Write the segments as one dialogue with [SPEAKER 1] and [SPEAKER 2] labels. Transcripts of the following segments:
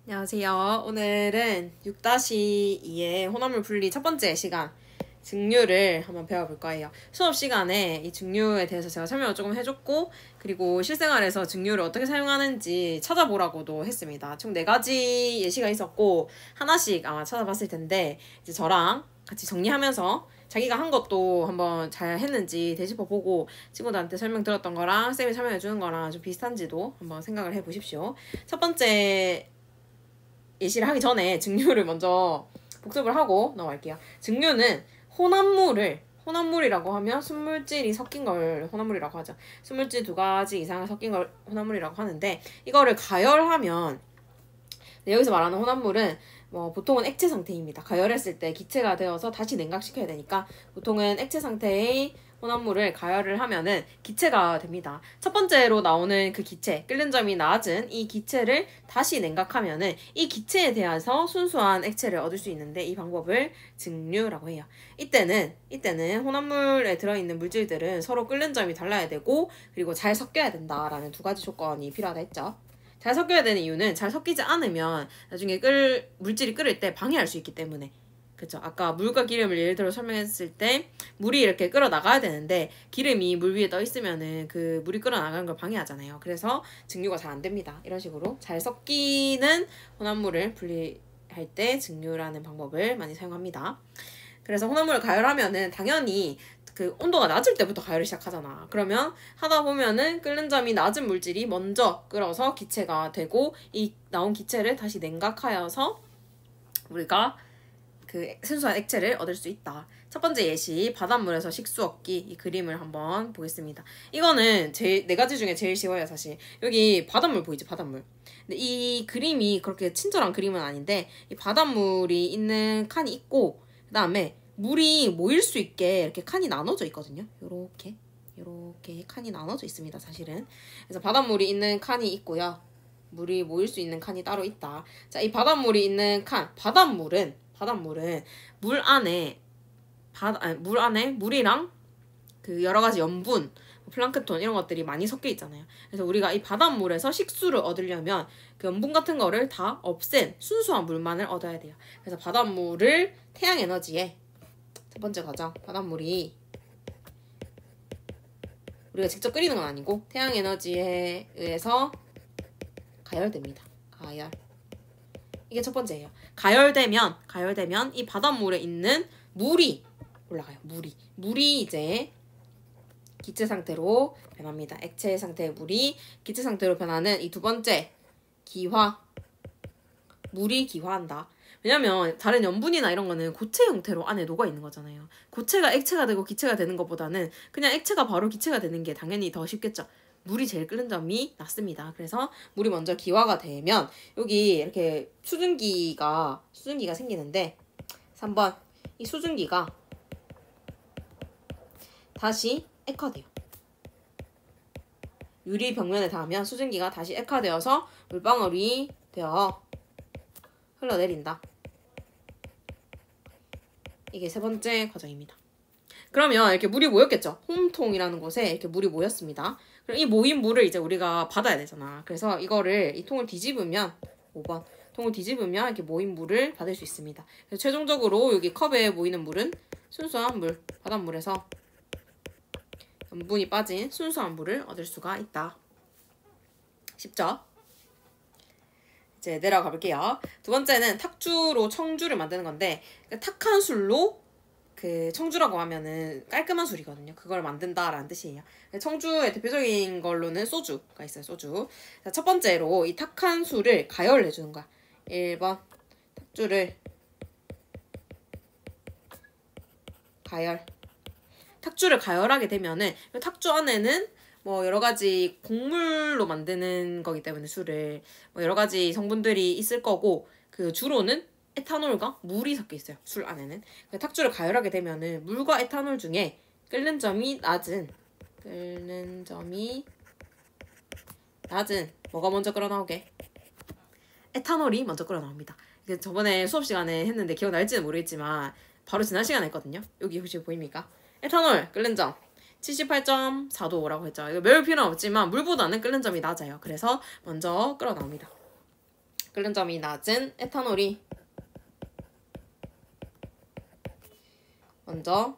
[SPEAKER 1] 안녕하세요. 오늘은 6-2의 혼합물 분리 첫 번째 시간 증류를 한번 배워볼 거예요. 수업 시간에 이 증류에 대해서 제가 설명을 조금 해줬고, 그리고 실생활에서 증류를 어떻게 사용하는지 찾아보라고도 했습니다. 총 4가지 예시가 있었고 하나씩 아마 찾아봤을 텐데, 이제 저랑 같이 정리하면서 자기가 한 것도 한번 잘 했는지 되짚어보고 친구들한테 설명 들었던 거랑 쌤이 설명해주는 거랑 좀 비슷한지도 한번 생각을 해보십시오. 첫 번째 예시를 하기 전에 증류를 먼저 복습을 하고 넘어갈게요. 증류는 혼합물이라고 하면 순물질이 섞인 걸 혼합물이라고 하죠. 순물질 2가지 이상을 섞인 걸 혼합물이라고 하는데, 이거를 가열하면, 여기서 말하는 혼합물은 보통은 액체 상태입니다. 가열했을 때 기체가 되어서 다시 냉각시켜야 되니까 보통은 액체 상태의 혼합물을 가열을 하면은 기체가 됩니다. 첫 번째로 나오는 그 기체, 끓는 점이 낮은 이 기체를 다시 냉각하면은 이 기체에 대해서 순수한 액체를 얻을 수 있는데, 이 방법을 증류라고 해요. 이때는 혼합물에 들어있는 물질들은 서로 끓는 점이 달라야 되고, 그리고 잘 섞여야 된다라는 2가지 조건이 필요하다 했죠. 잘 섞여야 되는 이유는 잘 섞이지 않으면 나중에 물질이 끓을 때 방해할 수 있기 때문에. 그쵸? 아까 물과 기름을 예를 들어 설명했을 때 물이 이렇게 끓어 나가야 되는데 기름이 물 위에 떠 있으면은 그 물이 끓어 나가는 걸 방해하잖아요. 그래서 증류가 잘 안 됩니다. 이런 식으로 잘 섞이는 혼합물을 분리할 때 증류라는 방법을 많이 사용합니다. 그래서 혼합물을 가열하면은 당연히 그 온도가 낮을 때부터 가열을 시작하잖아. 그러면 하다 보면은 끓는 점이 낮은 물질이 먼저 끓어서 기체가 되고, 이 나온 기체를 다시 냉각하여서 우리가 그 순수한 액체를 얻을 수 있다. 첫 번째 예시, 바닷물에서 식수 얻기. 이 그림을 한번 보겠습니다. 이거는 4가지 중에 제일 쉬워요, 사실. 여기 바닷물 보이지, 바닷물. 근데 이 그림이 그렇게 친절한 그림은 아닌데, 이 바닷물이 있는 칸이 있고, 그 다음에 물이 모일 수 있게 이렇게 칸이 나눠져 있거든요. 요렇게 칸이 나눠져 있습니다, 사실은. 그래서 바닷물이 있는 칸이 있고요. 물이 모일 수 있는 칸이 따로 있다. 자, 이 바닷물이 있는 칸, 바닷물은 물 안에 물이랑 그 여러 가지 염분, 플랑크톤 이런 것들이 많이 섞여 있잖아요. 그래서 우리가 이 바닷물에서 식수를 얻으려면 그 염분 같은 거를 다 없앤 순수한 물만을 얻어야 돼요. 그래서 바닷물을 태양에너지에, 첫 번째 과정, 바닷물이 우리가 직접 끓이는 건 아니고 태양에너지에 의해서 가열됩니다. 가열. 이게 첫 번째예요. 가열되면 이 바닷물에 있는 물이 올라가요. 물이 이제 기체 상태로 변합니다. 액체 상태의 물이 기체 상태로 변하는 이 2번째, 기화. 물이 기화한다. 왜냐면 다른 염분이나 이런 거는 고체 형태로 안에 녹아 있는 거잖아요. 고체가 액체가 되고 기체가 되는 것보다는 그냥 액체가 바로 기체가 되는 게 당연히 더 쉽겠죠. 물이 제일 끓는 점이 낫습니다. 그래서 물이 먼저 기화가 되면 여기 이렇게 수증기가 생기는데, 3번, 이 수증기가 다시 액화돼요. 유리 벽면에 닿으면 수증기가 다시 액화되어서 물방울이 되어 흘러내린다. 이게 3번째 과정입니다. 그러면 이렇게 물이 모였겠죠. 홈통이라는 곳에 이렇게 물이 모였습니다. 그럼 이 모인 물을 이제 우리가 받아야 되잖아. 그래서 이 통을 뒤집으면, 5번, 통을 뒤집으면 이렇게 모인 물을 받을 수 있습니다. 그래서 최종적으로 여기 컵에 모이는 물은 순수한 물, 바닷물에서 염분이 빠진 순수한 물을 얻을 수가 있다. 쉽죠? 이제 내려가 볼게요. 2번째는 탁주로 청주를 만드는 건데, 탁한 술로 그 청주라고 하면은 깔끔한 술이거든요. 그걸 만든다라는 뜻이에요. 청주의 대표적인 걸로는 소주가 있어요. 소주. 자, 첫 번째로 이 탁한 술을 가열을 해주는 거야. 1번, 탁주를 가열. 탁주를 가열하게 되면은 탁주 안에는 여러 가지 곡물로 만드는 거기 때문에 술을 여러 가지 성분들이 있을 거고, 그 주로는 에탄올과 물이 섞여 있어요. 술 안에는. 탁주를 가열하게 되면은 물과 에탄올 중에 끓는 점이 낮은 뭐가 먼저 끓어나오게? 에탄올이 먼저 끓어나옵니다. 저번에 수업 시간에 했는데 기억날지는 모르겠지만 바로 지난 시간에 했거든요. 여기 혹시 보입니까? 에탄올 끓는 점 78.4도라고 했죠. 이거 매울 필요는 없지만 물보다는 끓는 점이 낮아요. 그래서 먼저 끓어나옵니다. 끓는 점이 낮은 에탄올이 먼저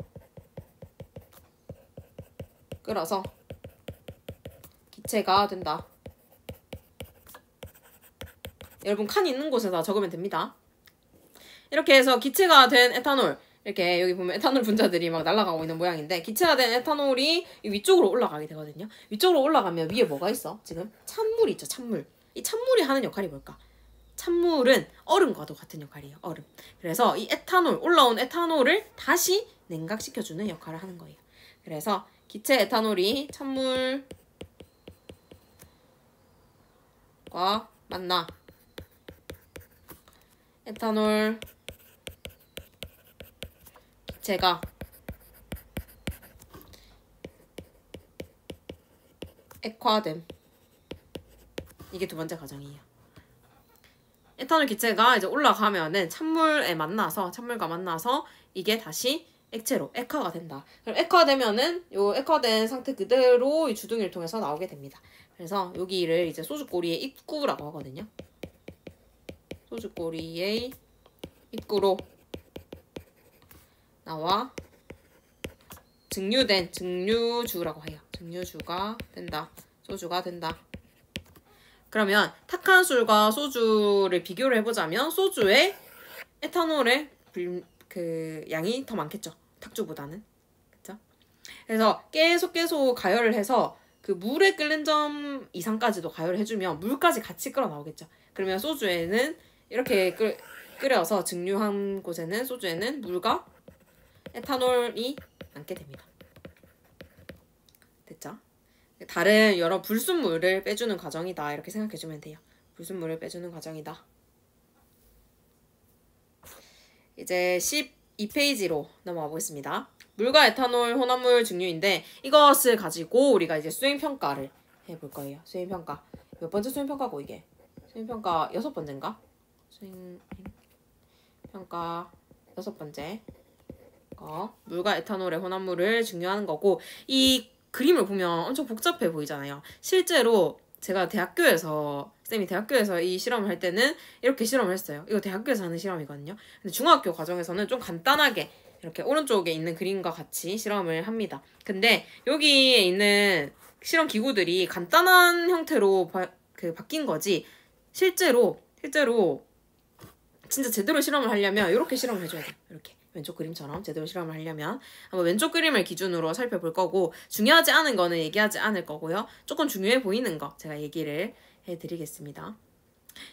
[SPEAKER 1] 끓어서 기체가 된다. 여러분 칸 있는 곳에다 적으면 됩니다. 이렇게 해서 기체가 된 에탄올, 이렇게 여기 보면 에탄올 분자들이 막 날아가고 있는 모양인데, 기체가 된 에탄올이 위쪽으로 올라가게 되거든요. 위쪽으로 올라가면 위에 뭐가 있어? 지금 찬물이 있죠. 찬물. 이 찬물이 하는 역할이 뭘까? 찬물은 얼음과도 같은 역할이에요. 얼음. 그래서 이 에탄올, 올라온 에탄올을 다시 냉각시켜주는 역할을 하는 거예요. 그래서 기체 에탄올이 찬물과 만나 에탄올 기체가 액화됨. 이게 두 번째 과정이에요. 에탄올 기체가 이제 올라가면은 찬물과 만나서 이게 다시 액체로 액화가 된다. 그럼 액화되면은 요 액화된 상태 그대로 이 주둥이를 통해서 나오게 됩니다. 그래서 여기를 이제 소주꼬리의 입구라고 하거든요. 소주꼬리의 입구로 나와 증류된 증류주라고 해요. 증류주가 된다. 소주가 된다. 그러면 탁한 술과 소주를 비교를 해보자면 소주의 에탄올의 그 양이 더 많겠죠. 탁주보다는. 그쵸? 그래서 계속 가열을 해서 그 물에 끓는 점 이상까지도 가열을 해주면 물까지 같이 끓어 나오겠죠. 그러면 소주에는 이렇게 끓여서 증류한 곳에는 소주에는 물과 에탄올이 남게 됩니다. 됐죠? 다른 여러 불순물을 빼주는 과정이다. 이렇게 생각해주면 돼요. 불순물을 빼주는 과정이다. 이제 12페이지로 넘어가 보겠습니다. 물과 에탄올 혼합물 증류인데 이것을 가지고 우리가 이제 수행평가를 해볼 거예요. 수행평가. 몇 번째 수행평가고 이게? 수행평가 6번째인가? 수행평가 6번째. 물과 에탄올의 혼합물을 증류하는 거고, 이 그림을 보면 엄청 복잡해 보이잖아요. 실제로 제가 쌤이 대학교에서 이 실험을 할 때는 이렇게 실험을 했어요. 이거 대학교에서 하는 실험이거든요. 근데 중학교 과정에서는 좀 간단하게 이렇게 오른쪽에 있는 그림과 같이 실험을 합니다. 근데 여기에 있는 실험 기구들이 간단한 형태로 바뀐 거지, 실제로 진짜 제대로 실험을 하려면 이렇게 실험을 해줘야 돼요. 이렇게. 왼쪽 그림처럼 제대로 실험을 하려면 한번 왼쪽 그림을 기준으로 살펴볼 거고, 중요하지 않은 거는 얘기하지 않을 거고요. 조금 중요해 보이는 거 제가 얘기를 해드리겠습니다.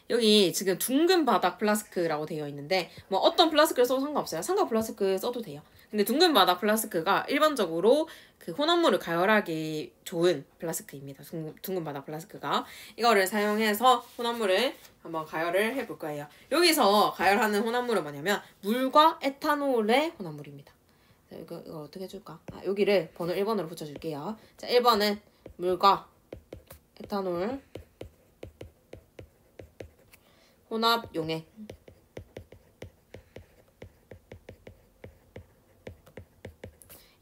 [SPEAKER 1] 여기 지금 둥근 바닥 플라스크라고 되어 있는데 뭐 어떤 플라스크를 써도 상관없어요. 삼각 플라스크 써도 돼요. 근데 둥근 바닥 플라스크가 일반적으로 그 혼합물을 가열하기 좋은 플라스크입니다. 둥근 바닥 플라스크가. 이거를 사용해서 혼합물을 한번 가열을 해볼 거예요. 여기서 가열하는 혼합물은 뭐냐면 물과 에탄올의 혼합물입니다. 자, 이거 어떻게 해줄까? 여기를 번호 1번으로 붙여줄게요. 자, 1번은 물과 에탄올 혼합 용액.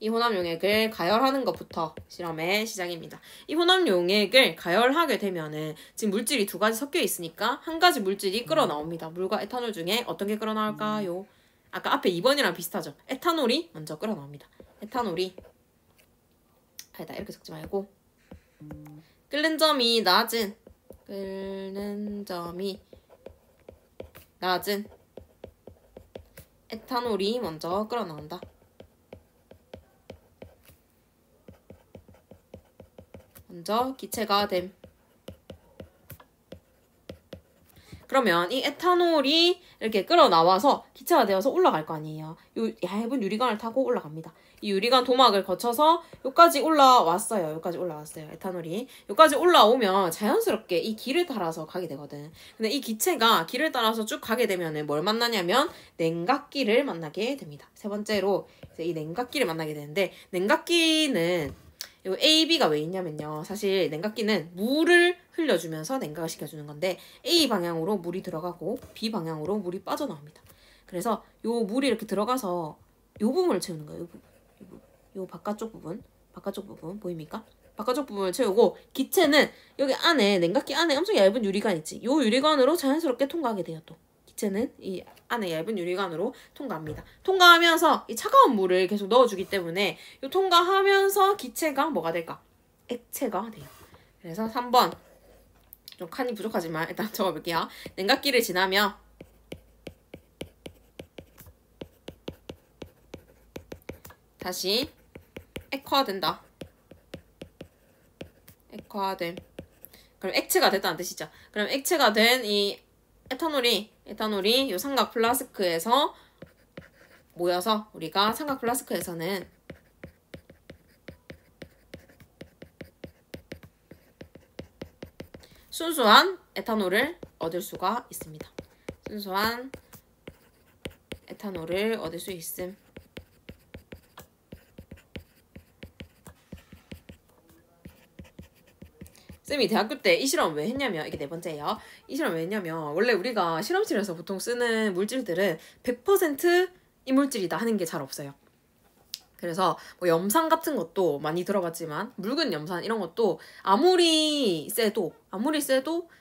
[SPEAKER 1] 이 혼합 용액을 가열하는 것부터 실험의 시작입니다. 이 혼합 용액을 가열하게 되면은 지금 물질이 두 가지 섞여 있으니까 한 가지 물질이 끓어 나옵니다. 물과 에탄올 중에 어떤 게 끓어 나올까요? 아까 앞에 2번이랑 비슷하죠? 에탄올이 먼저 끓어 나옵니다. 에탄올이 아니다, 이렇게 적지 말고 끓는 점이 낮은 에탄올이 먼저 끓어 나온다. 먼저 기체가 됨. 그러면 이 에탄올이 이렇게 끓어 나와서 기체가 되어서 올라갈 거 아니에요. 이 얇은 유리관을 타고 올라갑니다. 이 유리관 도막을 거쳐서 여기까지 올라왔어요. 에탄올이. 여기까지 올라오면 자연스럽게 이 길을 따라서 가게 되거든. 근데 이 기체가 길을 따라서 쭉 가게 되면 뭘 만나냐면 냉각기를 만나게 됩니다. 세 번째로 이제 이 냉각기를 만나게 되는데, 냉각기는 요 A, B가 왜 있냐면요. 사실 냉각기는 물을 흘려주면서 냉각을 시켜주는 건데, A 방향으로 물이 들어가고 B 방향으로 물이 빠져나옵니다. 그래서 요 물이 이렇게 들어가서 요 부분을 채우는 거예요. 요 바깥쪽 부분 보입니까? 바깥쪽 부분을 채우고 기체는 여기 안에 냉각기 안에 엄청 얇은 유리관 있지. 요 유리관으로 자연스럽게 통과하게 돼요. 또 기체는 이 안에 얇은 유리관으로 통과합니다. 통과하면서 이 차가운 물을 계속 넣어주기 때문에 이 통과하면서 기체가 뭐가 될까? 액체가 돼요. 그래서 3번 좀 칸이 부족하지만 일단 적어볼게요. 냉각기를 지나며 다시 액화된다. 액화됨. 그럼 액체가 됐다는 뜻이죠. 그럼 액체가 된 이 에탄올이 이 삼각 플라스크에서 모여서 우리가 삼각 플라스크에서는 순수한 에탄올을 얻을 수가 있습니다. 순수한 에탄올을 얻을 수 있음. 쌤이 대학교 때 이 실험 왜 했냐면, 이게 네 번째예요. 이 실험 왜 했냐면 원래 우리가 실험실에서 보통 쓰는 물질들은 100% 이물질이다 하는 게 잘 없어요. 그래서 뭐 염산 같은 것도 많이 들어봤지만 묽은 염산 이런 것도 아무리 세도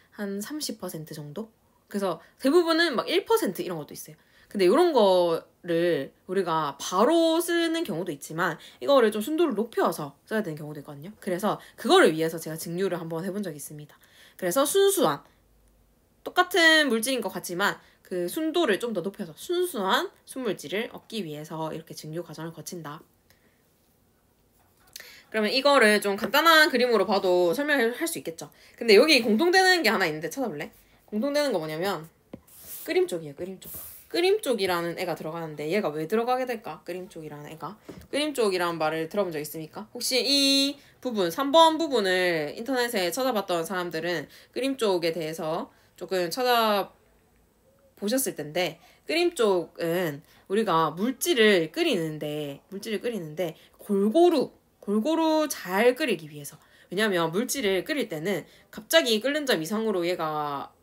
[SPEAKER 1] 한 30% 정도? 그래서 대부분은 막 1% 이런 것도 있어요. 근데 이런 거를 우리가 바로 쓰는 경우도 있지만 이거를 좀 순도를 높여서 써야 되는 경우도 있거든요. 그래서 그거를 위해서 제가 증류를 한번 해본 적이 있습니다. 그래서 순수한 똑같은 물질인 것 같지만 그 순도를 좀 더 높여서 순수한 순물질을 얻기 위해서 이렇게 증류 과정을 거친다. 그러면 이거를 좀 간단한 그림으로 봐도 설명을 할 수 있겠죠. 근데 여기 공통되는 게 하나 있는데 찾아볼래? 공통되는 거 뭐냐면 끓임 쪽이에요. 끓임 쪽. 끓임 쪽이라는 애가 들어가는데 얘가 왜 들어가게 될까? 끓임 쪽이라는 애가. 끓임 쪽이라는 말을 들어본 적 있습니까? 혹시 이 부분 3번 부분을 인터넷에 찾아봤던 사람들은 끓임 쪽에 대해서 조금 찾아보셨을 텐데, 끓임 쪽은 우리가 물질을 끓이는데 골고루 잘 끓이기 위해서. 왜냐면 물질을 끓일 때는 갑자기 끓는 점 이상으로 얘가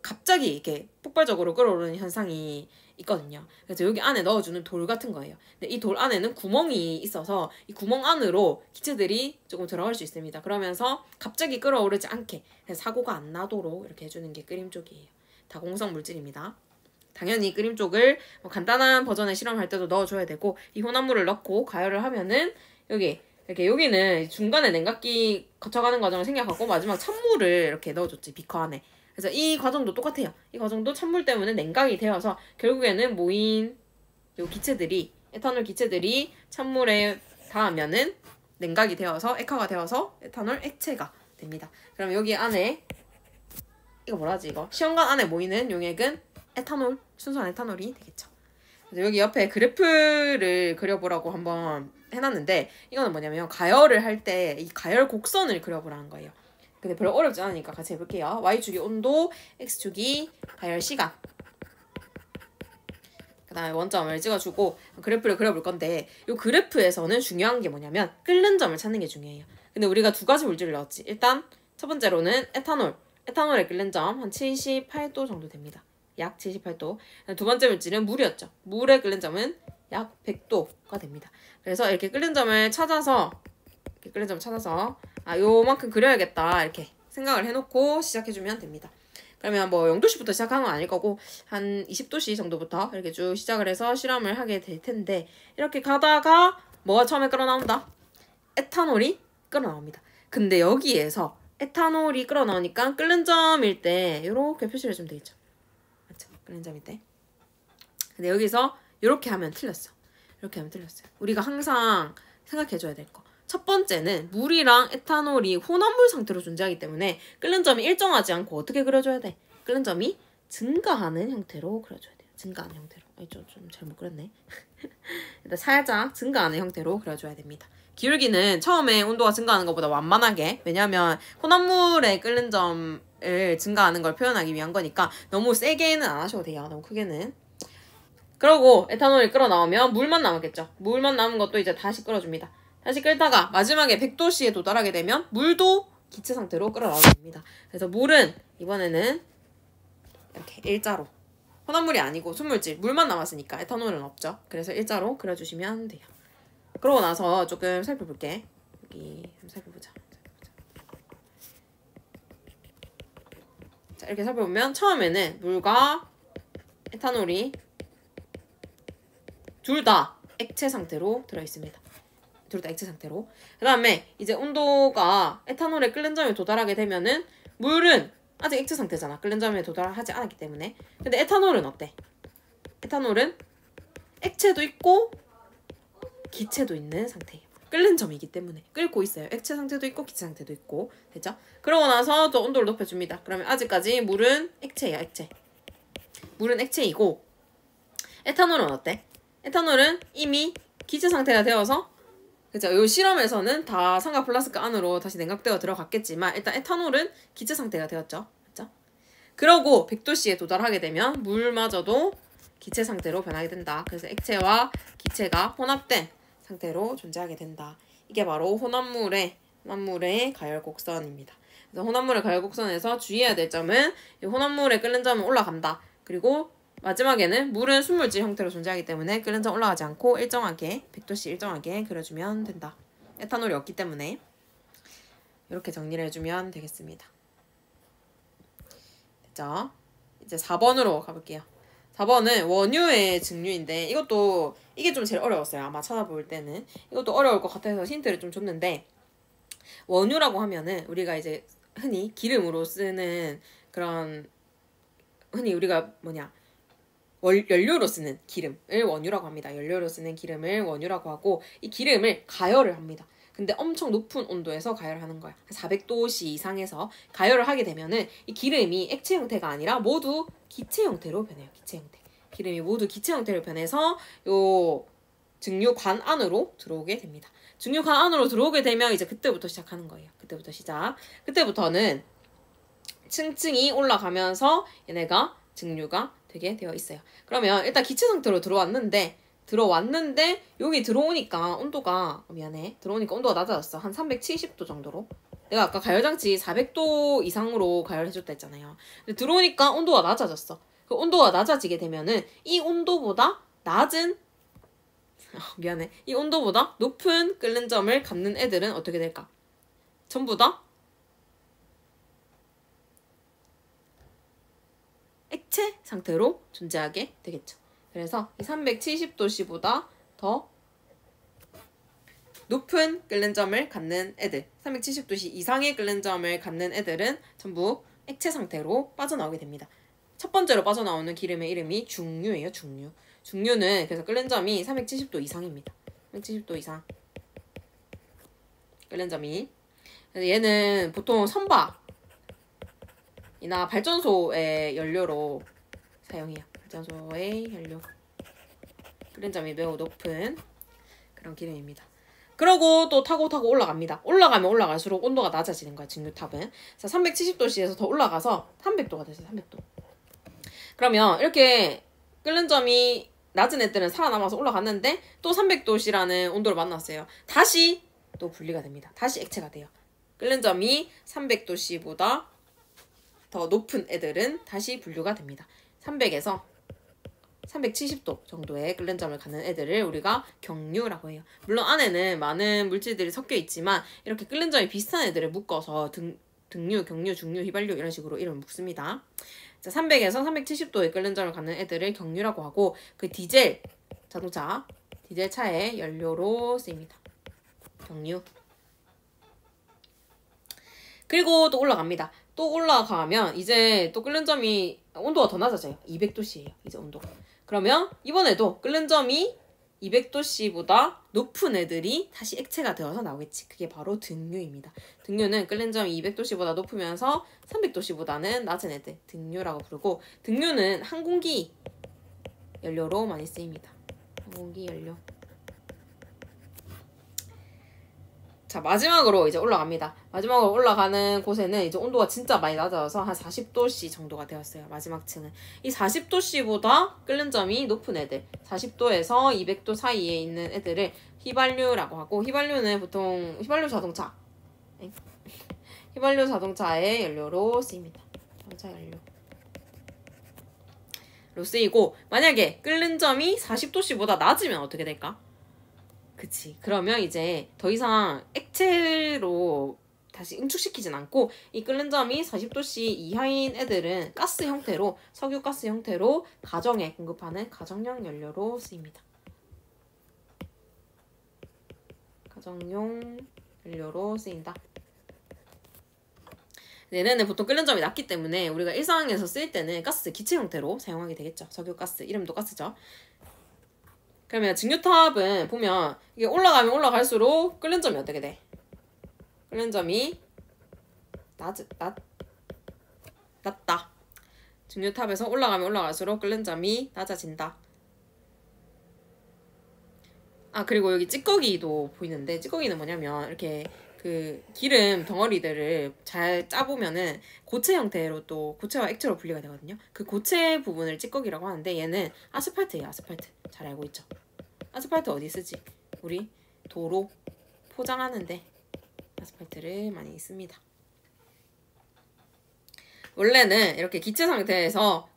[SPEAKER 1] 갑자기 이렇게 폭발적으로 끓어오르는 현상이 있거든요. 그래서 여기 안에 넣어주는 돌 같은 거예요. 근데 이 돌 안에는 구멍이 있어서 이 구멍 안으로 기체들이 조금 들어갈 수 있습니다. 그러면서 갑자기 끓어오르지 않게 사고가 안 나도록 이렇게 해주는 게 끓임 쪽이에요. 다공성 물질입니다. 당연히 끓임 쪽을 간단한 버전의 실험할 때도 넣어줘야 되고, 이 혼합물을 넣고 가열을 하면은 여기는 중간에 냉각기 거쳐가는 과정을 생략하고 마지막 찬물을 이렇게 넣어줬지, 비커 안에. 그래서 이 과정도 똑같아요. 이 과정도 찬물 때문에 냉각이 되어서 결국에는 모인 요 기체들이, 에탄올 기체들이 찬물에 닿으면은 냉각이 되어서 액화가 되어서 에탄올 액체가 됩니다. 그럼 여기 안에 이거 뭐라지 이거? 시험관 안에 모이는 용액은 에탄올, 순수한 에탄올이 되겠죠. 그래서 여기 옆에 그래프를 그려보라고 한번 해놨는데, 이거는 뭐냐면 가열을 할 때 이 가열 곡선을 그려보라는 거예요. 근데 별로 어렵지 않으니까 같이 해볼게요. Y축이 온도, X축이 가열 시간. 그 다음에 원점을 찍어주고 그래프를 그려볼 건데, 이 그래프에서는 중요한 게 뭐냐면 끓는 점을 찾는 게 중요해요. 근데 우리가 두 가지 물질을 넣었지. 일단 첫 번째로는 에탄올의 끓는 점 한 78도 정도 됩니다. 약 78도. 두 번째 물질은 물이었죠. 물의 끓는 점은 약 100도가 됩니다. 그래서 이렇게 끓는 점을 찾아서 요만큼 그려야겠다 이렇게 생각을 해놓고 시작해주면 됩니다. 그러면 뭐 0도씨부터 시작하는 건 아닐 거고 한 20도씨 정도부터 이렇게 쭉 시작을 해서 실험을 하게 될 텐데, 이렇게 가다가 뭐가 처음에 끓어나온다? 에탄올이 끓어나옵니다. 근데 여기에서 에탄올이 끓어나오니까 끓는 점일 때 이렇게 표시를 해주면 되겠죠. 맞죠? 끓는 점일 때. 근데 여기서 이렇게 하면 틀렸어. 우리가 항상 생각해줘야 될 거. 첫 번째는 물이랑 에탄올이 혼합물 상태로 존재하기 때문에 끓는 점이 일정하지 않고 어떻게 그려줘야 돼? 끓는 점이 증가하는 형태로 그려줘야 돼요. 증가하는 형태로. 좀 잘못 그렸네. 일단 살짝 증가하는 형태로 그려줘야 됩니다. 기울기는 처음에 온도가 증가하는 것보다 완만하게, 왜냐면 혼합물의 끓는 점을 증가하는 걸 표현하기 위한 거니까 너무 세게는 안 하셔도 돼요. 너무 크게는. 그러고 에탄올이 끓어나오면 물만 남았겠죠. 물만 남은 것도 이제 다시 끓여줍니다. 다시 끓다가 마지막에 100도씨에 도달하게 되면 물도 기체 상태로 끓어나오게 됩니다. 그래서 물은 이번에는 이렇게 일자로, 혼합물이 아니고 순물질, 물만 남았으니까 에탄올은 없죠. 그래서 일자로 그려주시면 돼요. 그러고 나서 조금 살펴볼게. 여기 한번 살펴보자. 자, 이렇게 살펴보면 처음에는 물과 에탄올이 둘 다 액체 상태로 들어있습니다. 둘 다 액체 상태로. 그 다음에 이제 온도가 에탄올의 끓는 점에 도달하게 되면은 물은 아직 액체 상태잖아. 끓는 점에 도달하지 않았기 때문에. 근데 에탄올은 어때? 에탄올은 액체도 있고 기체도 있는 상태예요. 끓는 점이기 때문에 끓고 있어요. 액체 상태도 있고 기체 상태도 있고. 됐죠? 그러고 나서 또 온도를 높여줍니다. 그러면 아직까지 물은 액체예요. 액체. 물은 액체이고 에탄올은 어때? 에탄올은 이미 기체 상태가 되어서 그죠? 이 실험에서는 다 삼각 플라스크 안으로 다시 냉각되어 들어갔겠지만 일단 에탄올은 기체 상태가 되었죠. 그죠? 그러고 100도씨에 도달하게 되면 물마저도 기체 상태로 변하게 된다. 그래서 액체와 기체가 혼합된 상태로 존재하게 된다. 이게 바로 혼합물의 가열 곡선입니다. 그래서 혼합물의 가열 곡선에서 주의해야 될 점은 이 혼합물의 끓는 점은 올라간다. 그리고 마지막에는 물은 순물질 형태로 존재하기 때문에 끓는 점 올라가지 않고 일정하게 100도씨 일정하게 그려주면 된다. 에탄올이 없기 때문에 이렇게 정리를 해주면 되겠습니다. 됐죠? 이제 4번으로 가볼게요. 4번은 원유의 증류인데 이게 좀 제일 어려웠어요. 아마 찾아볼 때는. 이것도 어려울 것 같아서 힌트를 좀 줬는데 원유라고 하면은 우리가 이제 흔히 기름으로 쓰는 그런 흔히 우리가 연료로 쓰는 기름을 원유라고 합니다. 연료로 쓰는 기름을 원유라고 하고 이 기름을 가열을 합니다. 근데 엄청 높은 온도에서 가열을 하는 거야. 400도씨 이상에서 가열을 하게 되면은 이 기름이 액체 형태가 아니라 모두 기체 형태로 변해요. 기체 형태. 기름이 모두 기체 형태로 변해서 요 증류관 안으로 들어오게 됩니다. 증류관 안으로 들어오게 되면 이제 그때부터 시작하는 거예요. 그때부터 시작. 그때부터는 층층이 올라가면서 얘네가 증류가 되게 되어 있어요. 그러면 일단 기체 상태로 들어왔는데 여기 들어오니까 온도가 낮아졌어. 한 370도 정도로. 내가 아까 가열장치 400도 이상으로 가열해줬다 했잖아요. 근데 들어오니까 온도가 낮아졌어. 그 온도가 낮아지게 되면은 이 온도보다 높은 끓는 점을 갖는 애들은 어떻게 될까? 전부 다 액체 상태로 존재하게 되겠죠. 그래서 이 370도씨보다 더 높은 끓는 점을 갖는 애들, 370도씨 이상의 끓는 점을 갖는 애들은 전부 액체 상태로 빠져나오게 됩니다. 첫 번째로 빠져나오는 기름의 이름이 중류예요. 중류는 그래서 끓는 점이 370도 이상입니다. 370도 이상 끓는 점이. 얘는 보통 선박이나 발전소의 연료로 사용해요. 발전소의 연료. 끓는 점이 매우 높은 그런 기름입니다. 그러고 또 타고 올라갑니다. 올라가면 올라갈수록 온도가 낮아지는 거야, 증류탑은. 자, 370도씨에서 더 올라가서 300도가 됐어요, 300도. 그러면 이렇게 끓는 점이 낮은 애들은 살아남아서 올라갔는데 또 300도씨라는 온도를 만났어요. 다시 또 분리가 됩니다. 다시 액체가 돼요. 끓는 점이 300도씨보다 더 높은 애들은 다시 분류가 됩니다. 300에서 370도 정도의 끓는 점을 갖는 애들을 우리가 경류라고 해요. 물론 안에는 많은 물질들이 섞여 있지만 이렇게 끓는 점이 비슷한 애들을 묶어서 등류, 경류, 중류, 휘발유 이런 식으로 이름을 묶습니다. 자, 300에서 370도의 끓는 점을 갖는 애들을 경류라고 하고 그 디젤 차의 연료로 쓰입니다. 경류. 그리고 또 올라갑니다. 또 올라가면 이제 또 끓는 점이 온도가 더 낮아져요. 200도씨예요. 이제 온도가. 그러면 이번에도 끓는 점이 200도씨보다 높은 애들이 다시 액체가 되어서 나오겠지. 그게 바로 등류입니다. 등류는 끓는 점이 200도씨보다 높으면서 300도씨보다는 낮은 애들, 등류라고 부르고, 등류는 항공기 연료로 많이 쓰입니다. 항공기 연료. 자, 마지막으로 이제 올라갑니다. 마지막으로 올라가는 곳에는 이제 온도가 진짜 많이 낮아져서 한 40도씨 정도가 되었어요. 마지막 층은. 이 40도씨보다 끓는 점이 높은 애들, 40도에서 200도 사이에 있는 애들을 휘발유라고 하고, 휘발유는 보통 휘발유 자동차의 연료로 쓰입니다. 자동차 연료로 쓰이고, 만약에 끓는 점이 40도씨보다 낮으면 어떻게 될까? 그치. 그러면 이제 더 이상 액체로 다시 응축시키진 않고 이 끓는 점이 40도씨 이하인 애들은 가스 형태로 석유 가스 형태로 가정에 공급하는 가정용 연료로 쓰입니다. 가정용 연료로 쓰인다. 얘네는 보통 끓는 점이 낮기 때문에 우리가 일상에서 쓸 때는 가스 기체 형태로 사용하게 되겠죠. 석유 가스, 이름도 가스죠. 그러면 증류탑은 보면 이게 올라가면 올라갈수록 끓는 점이 어떻게 돼? 끓는 점이 낮다. 증류탑에서 올라가면 올라갈수록 끓는 점이 낮아진다. 아, 그리고 여기 찌꺼기도 보이는데, 찌꺼기는 뭐냐면 이렇게 그 기름 덩어리들을 잘 짜보면은 고체 형태로 또 고체와 액체로 분리가 되거든요. 그 고체 부분을 찌꺼기라고 하는데 얘는 아스팔트예요. 아스팔트. 잘 알고 있죠. 아스팔트 어디 쓰지? 우리 도로 포장하는데 아스팔트를 많이 씁니다. 원래는 이렇게 기체 상태에서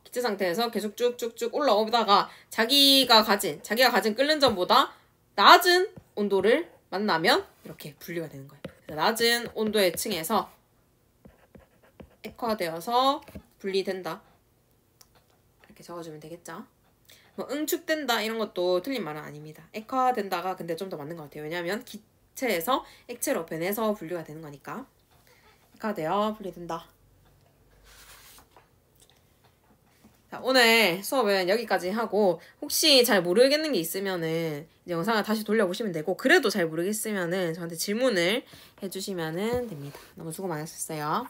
[SPEAKER 1] 계속 쭉쭉쭉 올라오다가 자기가 가진 끓는 점보다 낮은 온도를 만나면 이렇게 분리가 되는 거예요. 낮은 온도의 층에서 액화되어서 분리된다. 이렇게 적어주면 되겠죠. 뭐 응축된다 이런 것도 틀린 말은 아닙니다. 액화된다가 근데 좀 더 맞는 것 같아요. 왜냐하면 기체에서 액체로 변해서 분리가 되는 거니까. 액화되어 분리된다. 자, 오늘 수업은 여기까지 하고 혹시 잘 모르겠는 게 있으면은 영상을 다시 돌려보시면 되고 그래도 잘 모르겠으면은 저한테 질문을 해주시면 됩니다. 너무 수고 많으셨어요.